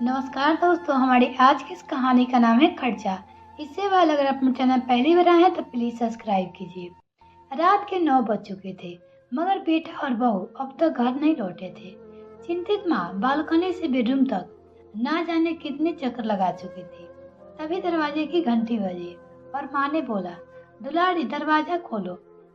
नमस्कार दोस्तों, हमारी आज की इस कहानी का नाम है खर्चा। इससे पहले अगर अपने चैनल पहली बार आए हैं तो प्लीज सब्सक्राइब कीजिए। रात के 9 बज चुके थे मगर बेटा और बहू अब तक घर नहीं लौटे थे। चिंतित माँ बालकनी से बेडरूम तक ना जाने कितने चक्कर लगा चुकी थी। तभी दरवाजे की घंटी बजी और माँ ने बोला, दुलारी दरवाजा खोलो,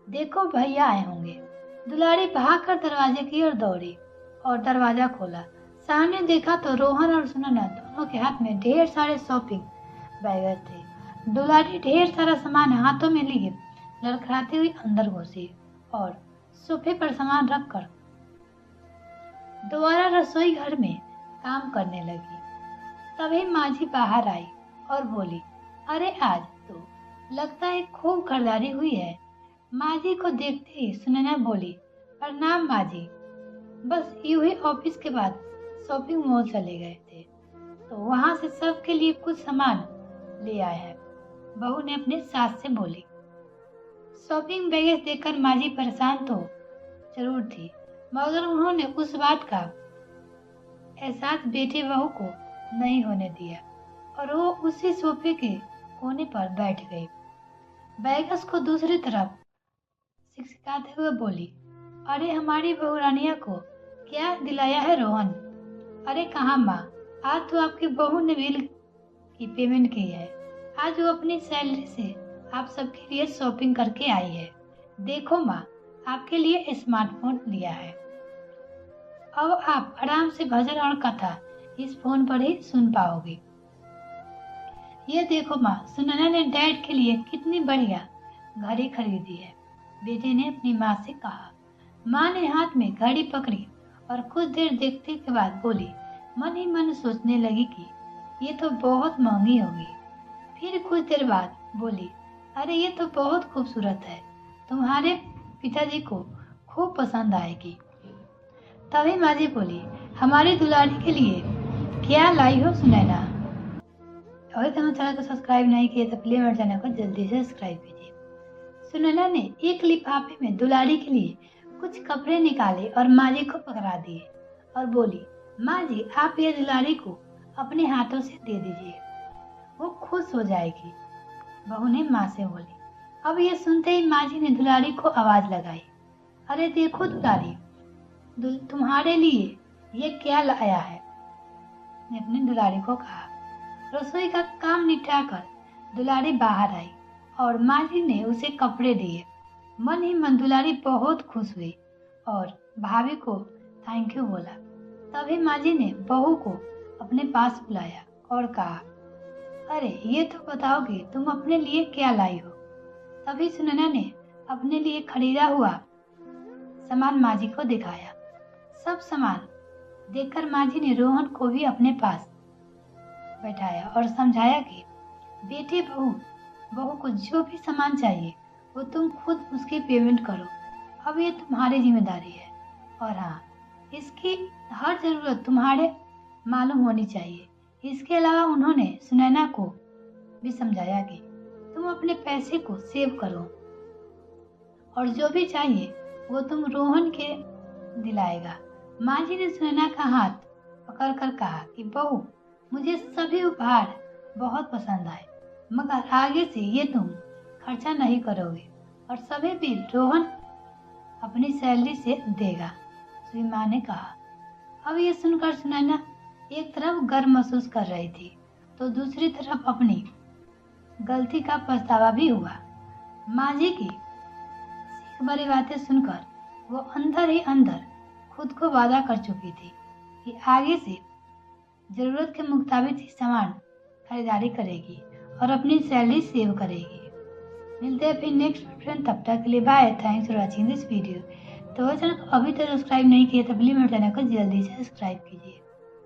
देखो भैया आए होंगे। दुलारी भागकर दरवाजे की ओर दौड़ी और दरवाजा खोला। सामने देखा तो रोहन और सुनैना दोनों के हाथ में ढेर सारे शॉपिंग बैग थे। दुलारी ढेर सारा सामान हाथों में लिए लड़खड़ाती हुई अंदर घुसी और सोफे पर सामान रखकर दोबारा रसोई घर में काम करने लगी। तभी माझी बाहर आई और बोली, अरे आज तो लगता है खूब खरीदारी हुई है। माझी को देखते ही सुनैना बोली, प्रणाम माझी। बस यूं ही ऑफिस के बाद शॉपिंग मॉल चले गए थे तो वहां से सबके लिए कुछ सामान ले आए हैं, बहू ने अपने सास से बोली। शॉपिंग बैगेज देखकर माँ जी परेशान तो जरूर थी मगर उन्होंने उस बात का एहसास बेटे बहू को नहीं होने दिया और वो उसी सोफे के कोने पर बैठ गई। बैगस को दूसरी तरफ सिकसिकाते हुए बोली, अरे हमारी बहू रानिया को क्या दिलाया है रोहन? अरे कहाँ माँ, आज तो आपकी बहू ने बिल की पेमेंट की है। आज वो अपनी सैलरी से आप सबके लिए शॉपिंग करके आई है। देखो माँ, आपके लिए स्मार्टफोन लिया है। अब आप आराम से भजन और कथा इस फोन पर ही सुन पाओगे। ये देखो माँ, सुनैना ने डैड के लिए कितनी बढ़िया घड़ी खरीदी है, बेटे ने अपनी माँ से कहा। माँ ने हाथ में घड़ी पकड़ी और कुछ देर देखने के बाद बोली, मन ही मन सोचने लगी कि ये तो बहुत महंगी होगी। फिर कुछ देर बाद बोली, अरे ये तो बहुत खूबसूरत है, तुम्हारे पिताजी को खूब पसंद आएगी। तभी माँ जी बोली, हमारी दुलारी के लिए क्या लाई हो सुनैना? अगर तुमने चैनल को सब्सक्राइब नहीं किया तो प्लीज मेरे चैनल को जल्दी से सब्सक्राइब कीजिए। सुनैना ने एक लिफाफे में दुलारी के लिए कुछ कपड़े निकाले और माँ जी को पकड़ा दिए और बोली, माँ जी आप ये दुलारी को अपने हाथों से दे दीजिए, वो खुश हो जाएगी। बहू ने माँ से बोली। अब ये सुनते ही माँ जी ने दुलारी को आवाज लगाई, अरे देखो दुलारी, तुम्हारे लिए ये क्या लाया है? ने अपनी दुलारी को कहा। रसोई का काम निपटाकर दुलारी बाहर आई और माँ जी ने उसे कपड़े दिए। मन ही मन दुलारी बहुत खुश हुई और भाभी को थैंक यू बोला। तभी माँ जी ने बहू को अपने पास बुलाया और कहा, अरे ये तो बताओ कि तुम अपने लिए क्या लाई हो? तभी सुनैना ने अपने लिए खरीदा हुआ सामान माँ जी को दिखाया। सब सामान देखकर माँ जी ने रोहन को भी अपने पास बैठाया और समझाया कि बेटे बहू को जो भी सामान चाहिए वो तुम खुद उसकी पेमेंट करो। अब ये तुम्हारी जिम्मेदारी है और हाँ, इसकी हर जरूरत तुम्हारे मालूम होनी चाहिए। इसके अलावा उन्होंने सुनैना को भी समझाया कि तुम अपने पैसे को सेव करो और जो भी चाहिए वो तुम रोहन के दिलाएगा। माँ जी ने सुनैना का हाथ पकड़कर कहा कि बहू, मुझे सभी उपहार बहुत पसंद आए मगर आगे से ये तुम खर्चा नहीं करोगे और सभी बिल रोहन अपनी सैलरी से देगा, उसकी माँ ने कहा। अब ये सुनकर सुनैना एक तरफ गर्व महसूस कर रही थी तो दूसरी तरफ अपनी गलती का पछतावा भी हुआ। माँ जी की सीख भरी बातें सुनकर वो अंदर ही अंदर खुद को वादा कर चुकी थी कि आगे से जरूरत के मुताबिक ही सामान खरीदारी करेगी और अपनी सैलरी सेव करेगी। मिलते हैं फिर नेक्स्ट फ्रेंड, तब तक के लिए bye. Thanks for watching this video. तो चैनल को अभी तक सब्सक्राइब नहीं किया तो प्लीज मेरे चैनल को जल्दी से सब्सक्राइब कीजिए।